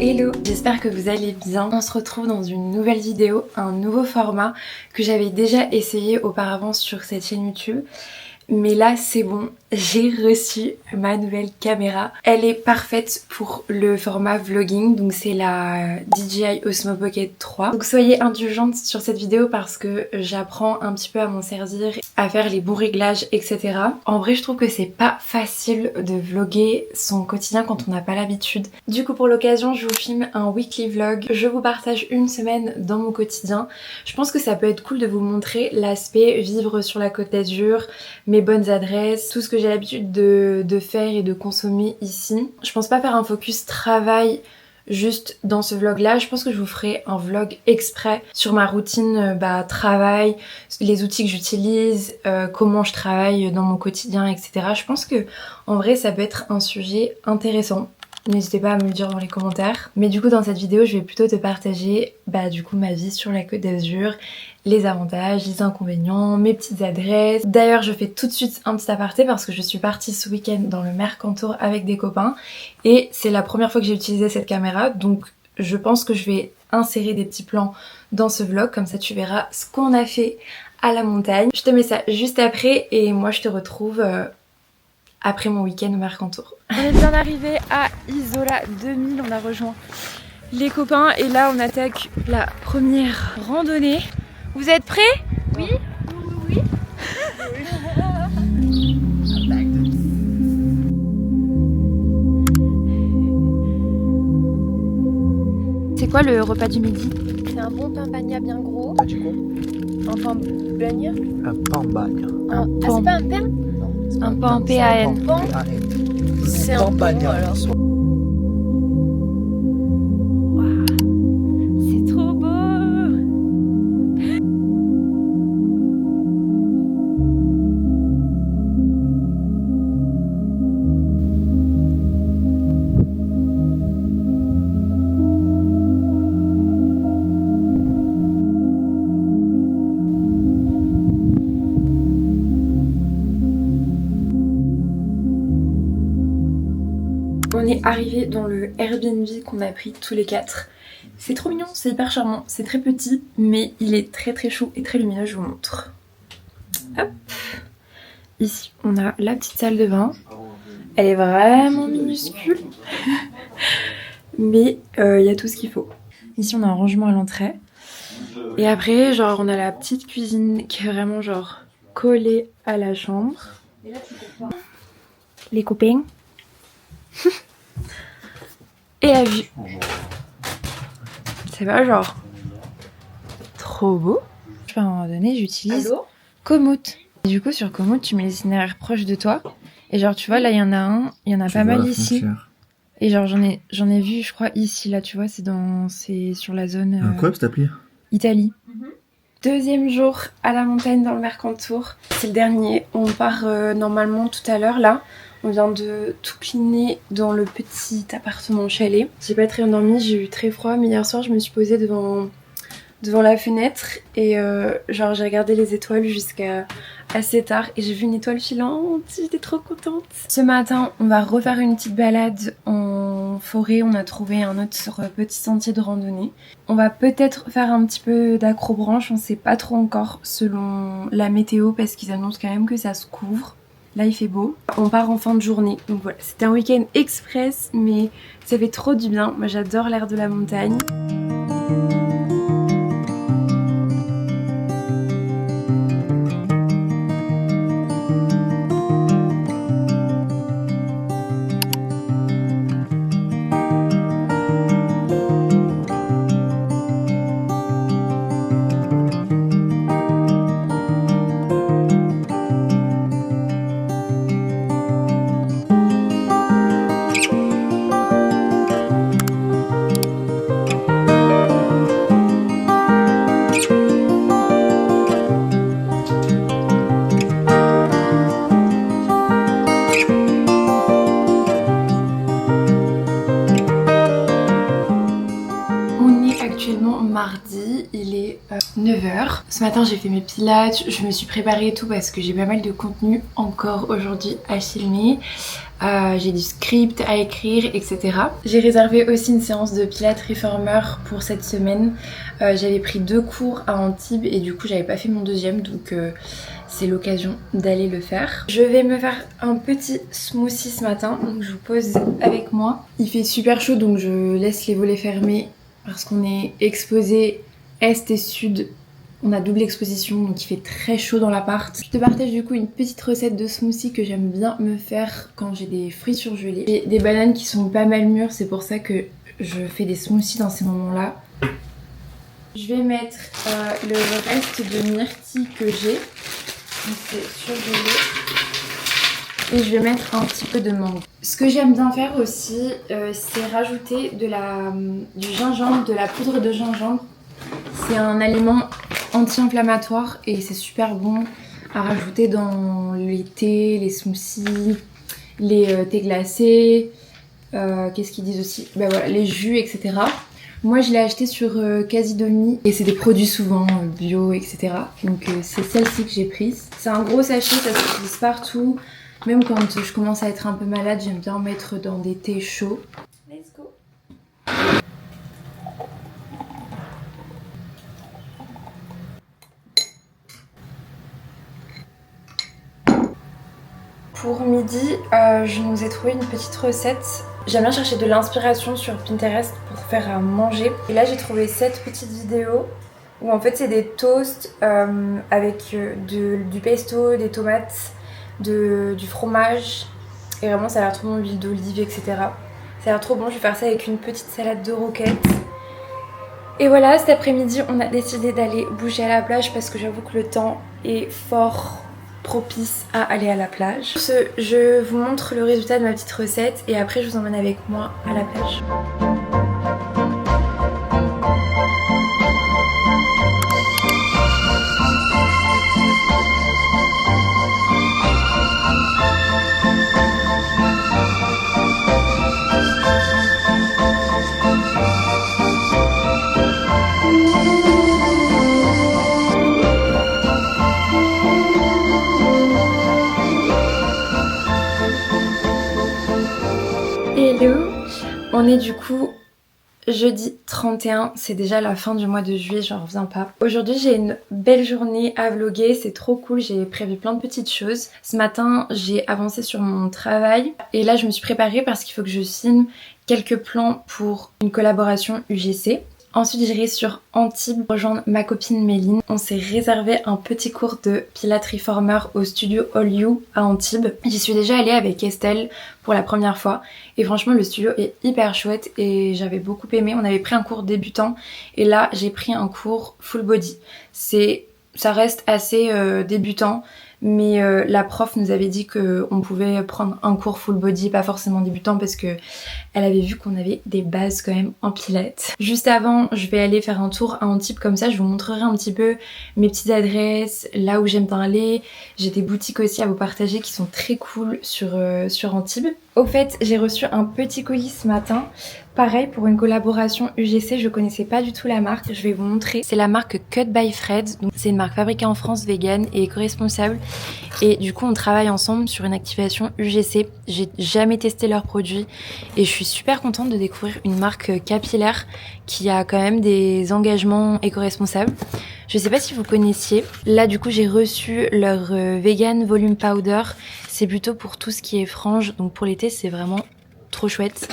Hello, j'espère que vous allez bien. On se retrouve dans une nouvelle vidéo, un nouveau format que j'avais déjà essayé auparavant sur cette chaîne YouTube. Mais là c'est bon, j'ai reçu ma nouvelle caméra. Elle est parfaite pour le format vlogging, donc c'est la DJI Osmo Pocket 3. Donc soyez indulgentes sur cette vidéo parce que j'apprends un petit peu à m'en servir, à faire les bons réglages, etc. En vrai je trouve que c'est pas facile de vlogger son quotidien quand on n'a pas l'habitude. Du coup pour l'occasion je vous filme un weekly vlog. Je vous partage une semaine dans mon quotidien. Je pense que ça peut être cool de vous montrer l'aspect vivre sur la Côte d'Azur, mes bonnes adresses, tout ce que j'ai l'habitude de faire et de consommer ici. Je pense pas faire un focus travail juste dans ce vlog là, je pense que je vous ferai un vlog exprès sur ma routine travail, les outils que j'utilise, comment je travaille dans mon quotidien, etc. Je pense que en vrai ça peut être un sujet intéressant. N'hésitez pas à me le dire dans les commentaires. Mais du coup dans cette vidéo je vais plutôt te partager ma vie sur la Côte d'Azur, les avantages, les inconvénients, mes petites adresses. D'ailleurs je fais tout de suite un petit aparté parce que je suis partie ce week-end dans le Mercantour avec des copains et c'est la première fois que j'ai utilisé cette caméra, donc je pense que je vais insérer des petits plans dans ce vlog, comme ça tu verras ce qu'on a fait à la montagne. Je te mets ça juste après et moi je te retrouve après mon week-end au Mercantour. On est bien arrivé à Isola 2000, on a rejoint les copains et là on attaque la première randonnée. Vous êtes prêts? Oui, oui, oui. C'est quoi le repas du midi? C'est un bon pain bagna bien gros. T'as dit quoi? Un pain bagna. Un pain bagna. Ah, c'est pas un pain? Un pain PAN. C'est un pain bagna alors. C'est trop beau. On est arrivé dans le Airbnb qu'on a pris tous les quatre. C'est trop mignon, c'est hyper charmant, c'est très petit, mais il est très très chou et très lumineux, je vous montre. Hop. Ici, on a la petite salle de bain. Elle est vraiment minuscule, mais il y a tout ce qu'il faut. Ici, on a un rangement à l'entrée. Et après, genre, on a la petite cuisine qui est vraiment genre collée à la chambre. Les copains. Et la vue. Ça va genre trop beau. À un moment donné j'utilise Komoot. Et du coup sur Komoot tu mets les itinéraires proches de toi. Et genre tu vois là il y en a un, il y en a pas mal ici. Et genre j'en ai vu je crois ici là tu vois c'est sur la zone Quoi cette appli? Italie. Deuxième jour à la montagne dans le Mercantour. C'est le dernier. On part normalement tout à l'heure là. On vient de tout cleaner dans le petit appartement chalet. J'ai pas très bien dormi, j'ai eu très froid, mais hier soir je me suis posée devant la fenêtre et genre j'ai regardé les étoiles jusqu'à assez tard et j'ai vu une étoile filante, j'étais trop contente. Ce matin on va refaire une petite balade en forêt, on a trouvé un autre petit sentier de randonnée. On va peut-être faire un petit peu d'accrobranche, on sait pas trop encore selon la météo parce qu'ils annoncent quand même que ça se couvre. Là il fait beau, on part en fin de journée, donc voilà, c'était un week-end express mais ça fait trop du bien, moi j'adore l'air de la montagne. actuellement mardi, il est 9h. Ce matin j'ai fait mes pilates, je me suis préparée et tout parce que j'ai pas mal de contenu encore aujourd'hui à filmer. J'ai du script à écrire, etc. J'ai réservé aussi une séance de pilates réformeur pour cette semaine. J'avais pris 2 cours à Antibes et du coup j'avais pas fait mon deuxième, donc c'est l'occasion d'aller le faire. Je vais me faire un petit smoothie ce matin, donc je vous pose avec moi. Il fait super chaud donc je laisse les volets fermés parce qu'on est exposé est et sud. On a double exposition donc il fait très chaud dans l'appart. Je te partage du coup une petite recette de smoothie que j'aime bien me faire quand j'ai des fruits surgelés. J'ai des bananes qui sont pas mal mûres, c'est pour ça que je fais des smoothies dans ces moments-là. Je vais mettre le reste de myrtille que j'ai. C'est surgelé. Et je vais mettre un petit peu de mangue. Ce que j'aime bien faire aussi, c'est rajouter du gingembre, de la poudre de gingembre. C'est un aliment anti-inflammatoire et c'est super bon à rajouter dans les thés, les smoothies, les thés glacés, qu'est-ce qu'ils disent aussi, bah voilà, les jus, etc. Moi je l'ai acheté sur Casidomi et c'est des produits souvent bio, etc. Donc c'est celle-ci que j'ai prise. C'est un gros sachet, ça s'utilise partout. Même quand je commence à être un peu malade, j'aime bien en mettre dans des thés chauds. Let's go! Pour midi, je nous ai trouvé une petite recette. J'aime bien chercher de l'inspiration sur Pinterest pour faire à manger. Et là, j'ai trouvé cette petite vidéo où en fait, c'est des toasts avec du pesto, des tomates, du fromage. Et vraiment, ça a l'air trop bon, l'huile d'olive, etc. Ça a l'air trop bon. Je vais faire ça avec une petite salade de roquettes. Et voilà, cet après-midi, on a décidé d'aller bouger à la plage parce que j'avoue que le temps est fort propice à aller à la plage. Sur ce, je vous montre le résultat de ma petite recette et après je vous emmène avec moi à la plage. Hello, on est du coup jeudi 31, c'est déjà la fin du mois de juillet, j'en reviens pas. Aujourd'hui j'ai une belle journée à vlogger, c'est trop cool, j'ai prévu plein de petites choses. Ce matin j'ai avancé sur mon travail et là je me suis préparée parce qu'il faut que je signe quelques plans pour une collaboration UGC. Ensuite j'irai sur Antibes rejoindre ma copine Méline. On s'est réservé un petit cours de Pilates Reformer au studio All You à Antibes. J'y suis déjà allée avec Estelle pour la première fois et franchement le studio est hyper chouette et j'avais beaucoup aimé. On avait pris un cours débutant et là j'ai pris un cours full body. Ça reste assez débutant, mais la prof nous avait dit qu'on pouvait prendre un cours full body, pas forcément débutant parce que elle avait vu qu'on avait des bases quand même en pilates. Juste avant, je vais aller faire un tour à Antibes, comme ça je vous montrerai un petit peu mes petites adresses, là où j'aime bien aller. J'ai des boutiques aussi à vous partager qui sont très cool sur Antibes. Au fait, j'ai reçu un petit colis ce matin. Pareil, pour une collaboration UGC, je connaissais pas du tout la marque, je vais vous montrer. C'est la marque Cut by Fred, donc c'est une marque fabriquée en France, vegan et éco-responsable. Et du coup, on travaille ensemble sur une activation UGC. J'ai jamais testé leurs produits et je suis super contente de découvrir une marque capillaire qui a quand même des engagements éco-responsables. Je sais pas si vous connaissiez. Là, du coup, j'ai reçu leur vegan volume powder. C'est plutôt pour tout ce qui est frange, donc pour l'été, c'est vraiment trop chouette.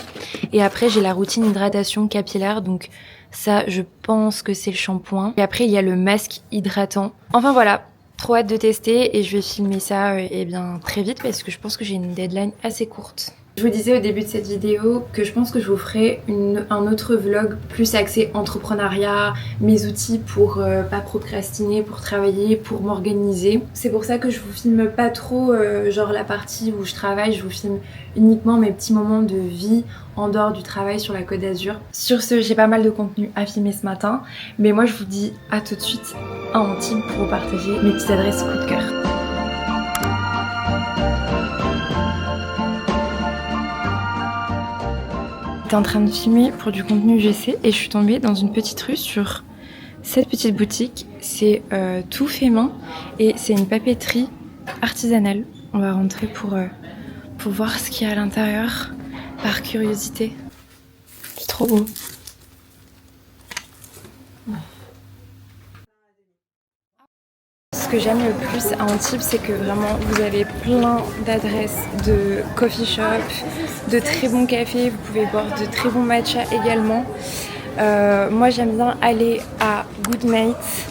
Et après j'ai la routine hydratation capillaire, donc ça je pense que c'est le shampoing. Et après il y a le masque hydratant. Enfin voilà, trop hâte de tester et je vais filmer ça bien très vite parce que je pense que j'ai une deadline assez courte. Je vous disais au début de cette vidéo que je pense que je vous ferai un autre vlog plus axé entrepreneuriat, mes outils pour pas procrastiner, pour travailler, pour m'organiser. C'est pour ça que je vous filme pas trop genre la partie où je travaille, je vous filme uniquement mes petits moments de vie en dehors du travail sur la Côte d'Azur. Sur ce, j'ai pas mal de contenu à filmer ce matin, mais moi je vous dis à tout de suite à Antibes pour vous partager mes petites adresses coup de cœur. j'étais en train de filmer pour du contenu UGC et je suis tombée dans une petite rue sur cette petite boutique. C'est tout fait main et c'est une papeterie artisanale. On va rentrer pour voir ce qu'il y a à l'intérieur par curiosité. C'est trop beau. Ce que j'aime le plus à Antibes, c'est que vraiment vous avez plein d'adresses de coffee shop, de très bons cafés, vous pouvez boire de très bons matchas également. Moi j'aime bien aller à Goodmate,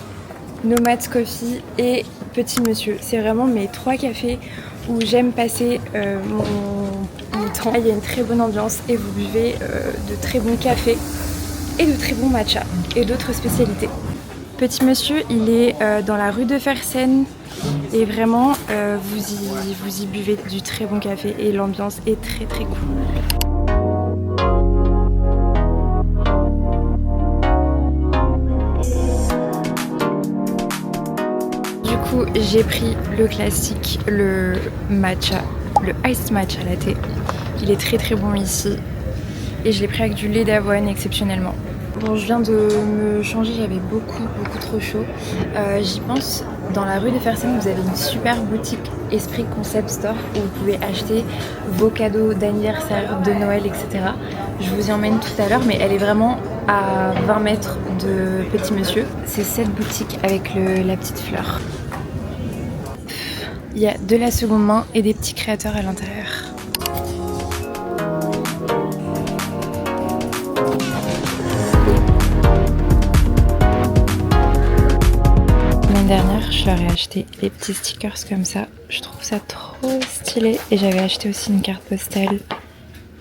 Nomad Coffee et Petit Monsieur. C'est vraiment mes 3 cafés où j'aime passer mon temps. Il y a une très bonne ambiance et vous buvez de très bons cafés et de très bons matchas et d'autres spécialités. Petit Monsieur, il est dans la rue de Fersen et vraiment vous y buvez du très bon café et l'ambiance est très très cool. Du coup, j'ai pris le classique, le matcha, le iced matcha latte. Il est très très bon ici et je l'ai pris avec du lait d'avoine exceptionnellement. Bon, je viens de me changer, j'avais beaucoup trop chaud. J'y pense, dans la rue de Fersen, vous avez une super boutique Esprit Concept Store où vous pouvez acheter vos cadeaux d'anniversaire, de Noël, etc. Je vous y emmène tout à l'heure, mais elle est vraiment à 20 mètres de Petit Monsieur. C'est cette boutique avec la petite fleur. Il y a de la seconde main et des petits créateurs à l'intérieur. Dernière, je leur ai acheté des petits stickers comme ça. Je trouve ça trop stylé. Et j'avais acheté aussi une carte postale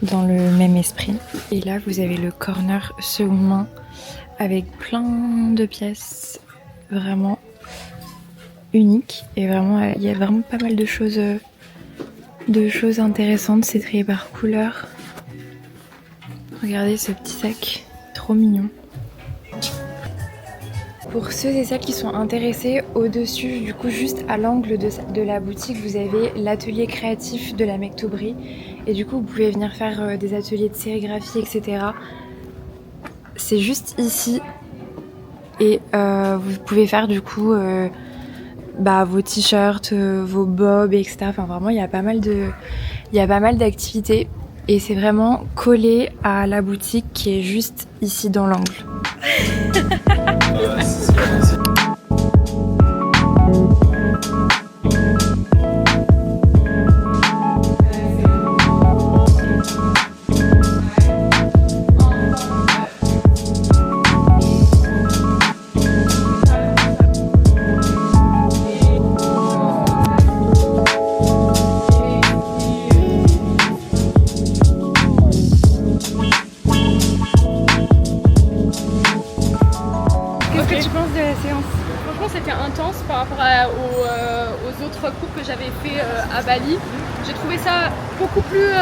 dans le même esprit. Et là, vous avez le corner seconde main avec plein de pièces vraiment uniques. Et vraiment, il y a vraiment pas mal de choses intéressantes. C'est trié par couleur. Regardez ce petit sac, trop mignon. Pour ceux et celles qui sont intéressés, au-dessus, du coup juste à l'angle de la boutique, vous avez l'atelier créatif de la Mektoubri. Et du coup vous pouvez venir faire des ateliers de sérigraphie, etc. C'est juste ici. Et vous pouvez faire du coup vos t-shirts, vos bobs, etc. Enfin vraiment il y a pas mal d'activités. Et c'est vraiment collé à la boutique qui est juste ici dans l'angle. Par rapport aux autres cours que j'avais fait à Bali, j'ai trouvé ça beaucoup plus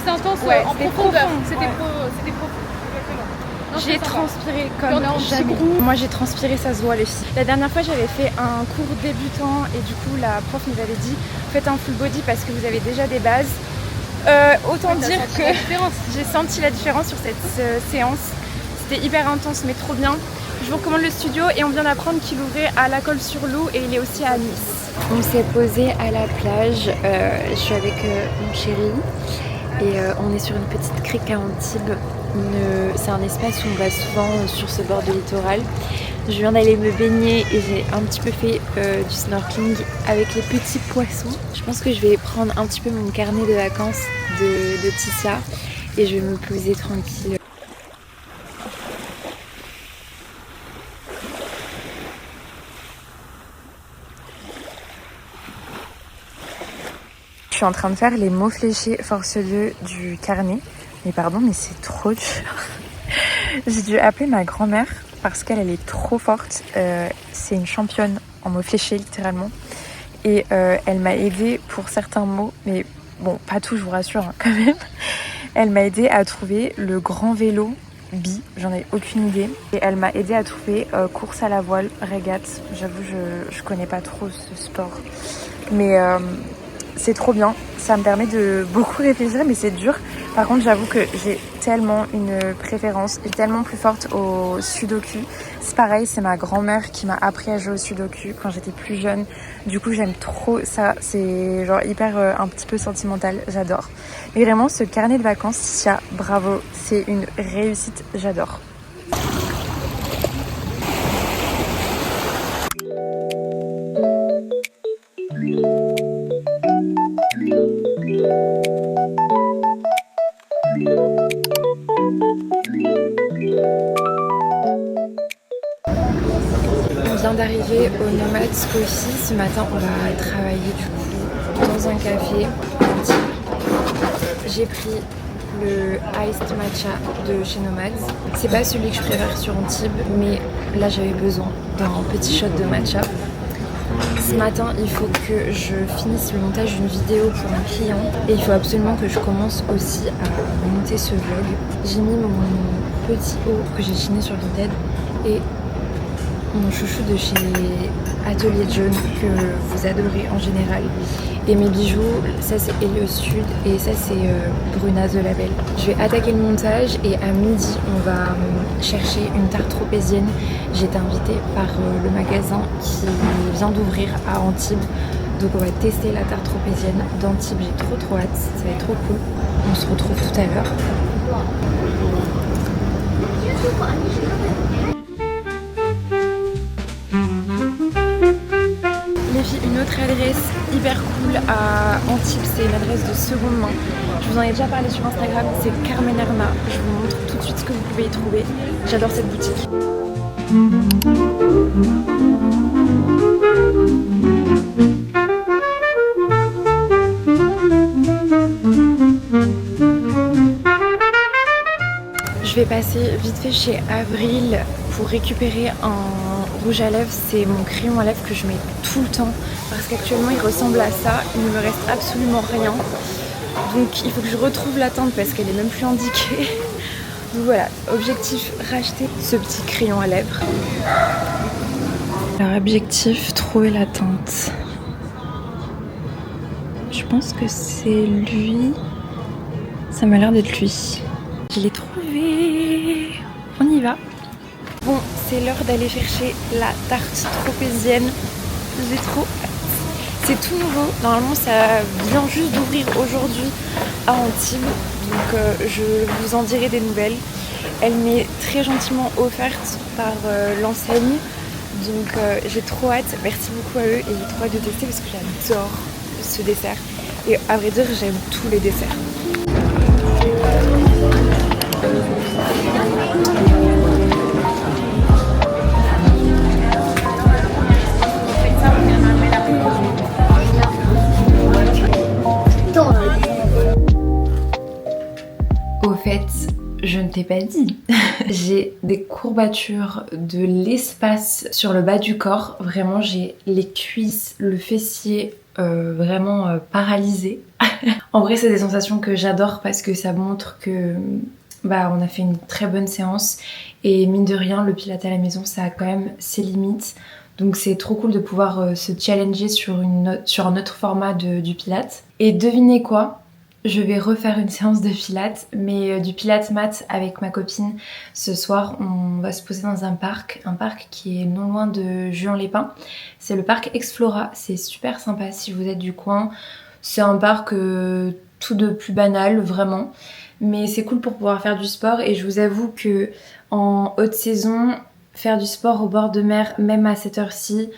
intense en profondeur. C'était profond. J'ai transpiré comme jamais. Moi j'ai transpiré, ça se voit les filles. La dernière fois j'avais fait un cours débutant et du coup la prof nous avait dit faites un full body parce que vous avez déjà des bases. Autant dire que j'ai senti la différence sur cette séance. C'était hyper intense mais trop bien. Je vous recommande le studio et on vient d'apprendre qu'il ouvrait à La Colle-sur-Loup et il est aussi à Nice. On s'est posé à la plage, je suis avec mon chéri et on est sur une petite crique à Antibes. C'est un espace où on va souvent sur ce bord de littoral. Je viens d'aller me baigner et j'ai un petit peu fait du snorkeling avec les petits poissons. Je pense que je vais prendre un petit peu mon carnet de vacances de Tissia et je vais me poser tranquille. Je suis en train de faire les mots fléchés force-dieu du carnet. Mais pardon, mais c'est trop dur. J'ai dû appeler ma grand-mère parce qu'elle est trop forte. C'est une championne en mots fléchés littéralement. Et elle m'a aidée pour certains mots, mais bon, pas tout, je vous rassure quand même. Elle m'a aidée à trouver le grand vélo bi, j'en ai aucune idée. Et elle m'a aidée à trouver course à la voile, régate. J'avoue, je connais pas trop ce sport. Mais c'est trop bien, ça me permet de beaucoup réfléchir, mais c'est dur Par contre, j'avoue que j'ai tellement une préférence et tellement plus forte au sudoku. C'est pareil, c'est ma grand-mère qui m'a appris à jouer au sudoku quand j'étais plus jeune. Du coup, j'aime trop ça. C'est genre hyper un petit peu sentimental. J'adore. Mais vraiment, ce carnet de vacances, Sia, bravo. C'est une réussite. J'adore. On vient d'arriver au Nomad's Coffee. Ce matin, on va travailler du coup dans un café. J'ai pris le Iced Matcha de chez Nomad's. C'est pas celui que je préfère sur Antibes, mais là j'avais besoin d'un petit shot de matcha. Ce matin, il faut que je finisse le montage d'une vidéo pour un client et il faut absolument que je commence aussi à monter ce vlog. J'ai mis mon petit haut que j'ai chiné sur Vinted et mon chouchou de chez Atelier John que vous adorez en général. Et mes bijoux, ça c'est Helios Sud et ça c'est Bruna The Label. Je vais attaquer le montage et à midi on va chercher une tarte tropézienne. J'ai été invitée par le magasin qui vient d'ouvrir à Antibes. Donc on va tester la tarte tropézienne d'Antibes. J'ai trop hâte, ça va être trop cool. On se retrouve tout à l'heure. Une autre adresse hyper cool à Antibes, c'est une adresse de seconde main. Je vous en ai déjà parlé sur Instagram, c'est Carmen Herma. Je vous montre tout de suite ce que vous pouvez y trouver. J'adore cette boutique. Je vais passer vite fait chez Avril pour récupérer un rouge à lèvres. C'est mon crayon à lèvres que je mets tout le temps parce qu'actuellement il ressemble à ça. Il ne me reste absolument rien. Donc il faut que je retrouve la teinte parce qu'elle est même plus indiquée. Donc voilà, objectif, racheter ce petit crayon à lèvres. Alors objectif, trouver la teinte. Je pense que c'est lui. Ça m'a l'air d'être lui. Je l'ai trouvé. On y va. Bon, c'est l'heure d'aller chercher la tarte tropézienne. J'ai trop hâte. C'est tout nouveau. Normalement, ça vient juste d'ouvrir aujourd'hui à Antibes. Donc, je vous en dirai des nouvelles. Elle m'est très gentiment offerte par l'enseigne. Donc, j'ai trop hâte. Merci beaucoup à eux et j'ai trop hâte de tester parce que j'adore ce dessert. Et à vrai dire, j'aime tous les desserts. Au fait, je ne t'ai pas dit. J'ai des courbatures de l'espace sur le bas du corps. Vraiment, j'ai les cuisses, le fessier vraiment paralysés. En vrai, c'est des sensations que j'adore parce que ça montre que on a fait une très bonne séance et mine de rien, le pilates à la maison, ça a quand même ses limites. Donc c'est trop cool de pouvoir se challenger sur un autre format du pilates. Et devinez quoi ? Je vais refaire une séance de pilates, mais du pilates mat avec ma copine. Ce soir, on va se poser dans un parc qui est non loin de Juan-les-Pins. C'est le parc Explora, c'est super sympa si vous êtes du coin. C'est un parc tout de plus banal, vraiment. Mais c'est cool pour pouvoir faire du sport et je vous avoue que en haute saison, faire du sport au bord de mer, même à cette heure-ci,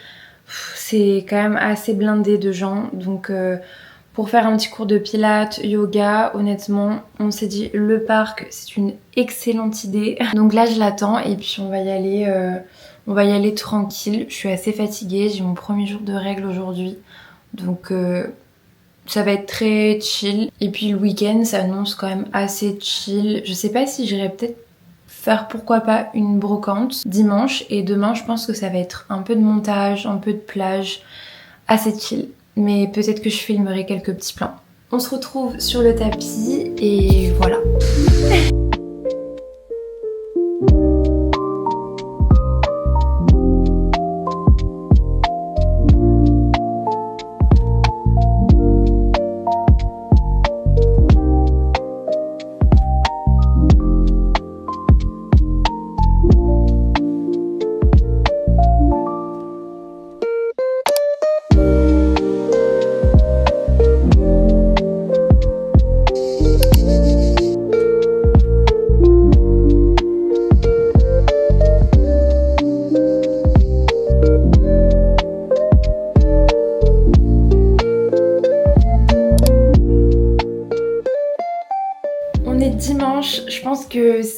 c'est quand même assez blindé de gens. Donc pour faire un petit cours de pilates, yoga, honnêtement, on s'est dit le parc, c'est une excellente idée. Donc là, je l'attends et puis on va y aller tranquille. Je suis assez fatiguée, j'ai mon premier jour de règles aujourd'hui. Donc ça va être très chill. Et puis le week-end s'annonce quand même assez chill. Je sais pas si j'irai peut-être faire pourquoi pas une brocante dimanche. Et demain je pense que ça va être un peu de montage, un peu de plage, assez chill. Mais peut-être que je filmerai quelques petits plans. On se retrouve sur le tapis et voilà.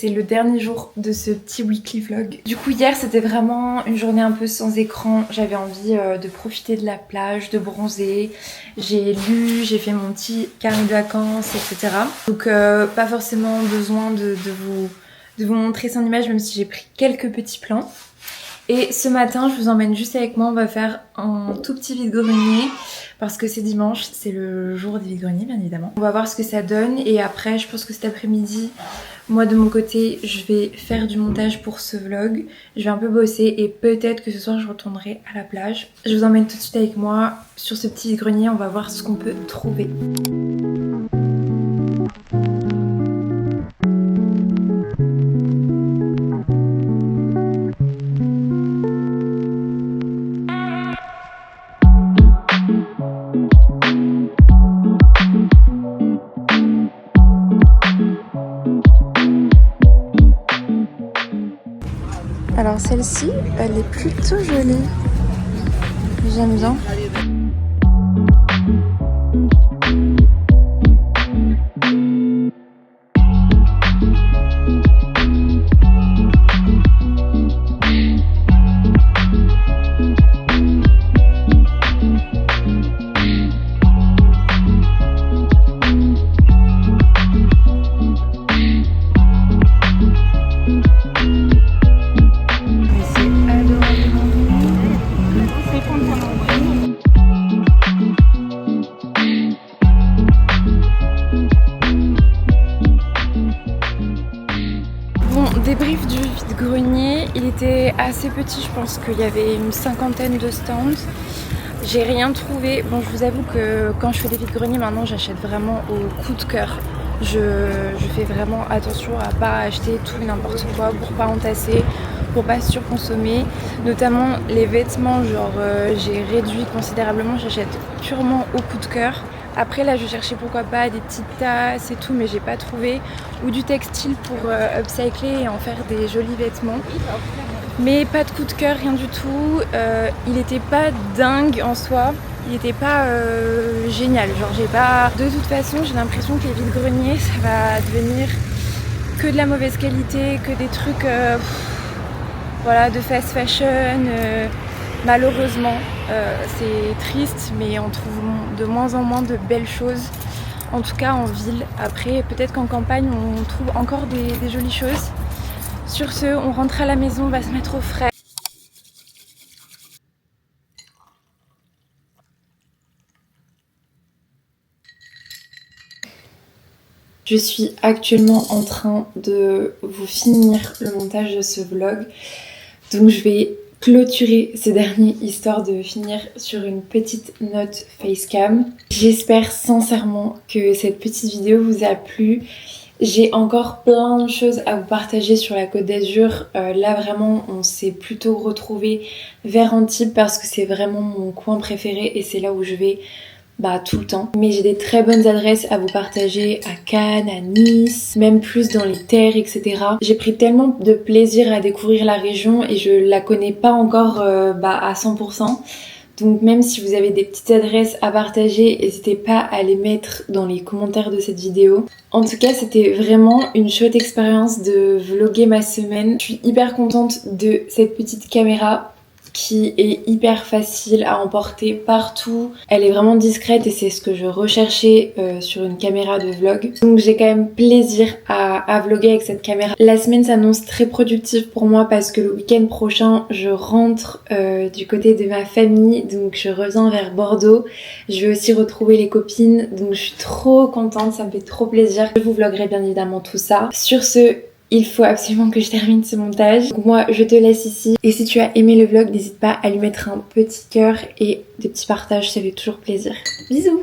c'est le dernier jour de ce petit weekly vlog. Du coup hier c'était vraiment une journée un peu sans écran, j'avais envie de profiter de la plage, de bronzer, j'ai lu, j'ai fait mon petit carnet de vacances, etc. Donc pas forcément besoin de vous montrer son image, même si j'ai pris quelques petits plans. Et ce matin, je vous emmène juste avec moi, on va faire un tout petit vide-grenier parce que c'est dimanche, c'est le jour des vide-greniers bien évidemment. On va voir ce que ça donne et après, je pense que cet après-midi, moi de mon côté, je vais faire du montage pour ce vlog. Je vais un peu bosser et peut-être que ce soir, je retournerai à la plage. Je vous emmène tout de suite avec moi sur ce petit vide-grenier, on va voir ce qu'on peut trouver. Alors celle-ci, elle est plutôt jolie. J'aime bien. Débrief du vide-grenier, il était assez petit, je pense qu'il y avait une cinquantaine de stands. J'ai rien trouvé. Bon, je vous avoue que quand je fais des vide-greniers maintenant, j'achète vraiment au coup de cœur. Je fais vraiment attention à pas acheter tout et n'importe quoi pour pas entasser, pour pas surconsommer. Notamment les vêtements, genre j'ai réduit considérablement, j'achète purement au coup de cœur. Après là je cherchais pourquoi pas des petites tasses et tout, mais j'ai pas trouvé, ou du textile pour upcycler et en faire des jolis vêtements. Mais pas de coup de cœur, rien du tout. Il était pas dingue en soi, il était pas génial. Genre j'ai pas. De toute façon j'ai l'impression que les vide-greniers ça va devenir que de la mauvaise qualité, que des trucs voilà, de fast fashion. Malheureusement, c'est triste, mais on trouve de moins en moins de belles choses, en tout cas en ville. Après, peut-être qu'en campagne, on trouve encore des jolies choses. Sur ce, on rentre à la maison, on va se mettre au frais. Je suis actuellement en train de vous finir le montage de ce vlog, donc je vais clôturer ces derniers histoire de finir sur une petite note facecam. J'espère sincèrement que cette petite vidéo vous a plu. J'ai encore plein de choses à vous partager sur la Côte d'Azur. Là vraiment on s'est plutôt retrouvés vers Antibes parce que c'est vraiment mon coin préféré et c'est là où je vais tout le temps. Mais j'ai des très bonnes adresses à vous partager à Cannes, à Nice, même plus dans les terres, etc. J'ai pris tellement de plaisir à découvrir la région et je la connais pas encore à 100%. Donc même si vous avez des petites adresses à partager, n'hésitez pas à les mettre dans les commentaires de cette vidéo. En tout cas, c'était vraiment une chouette expérience de vlogger ma semaine. Je suis hyper contente de cette petite caméra qui est hyper facile à emporter partout. Elle est vraiment discrète et c'est ce que je recherchais sur une caméra de vlog. Donc j'ai quand même plaisir à vlogger avec cette caméra. La semaine s'annonce très productive pour moi parce que le week-end prochain je rentre du côté de ma famille, donc je reviens vers Bordeaux. Je vais aussi retrouver les copines, donc je suis trop contente, ça me fait trop plaisir. Je vous vloggerai bien évidemment tout ça. Sur ce, il faut absolument que je termine ce montage. Donc moi, je te laisse ici. Et si tu as aimé le vlog, n'hésite pas à lui mettre un petit cœur et des petits partages, ça fait toujours plaisir. Bisous!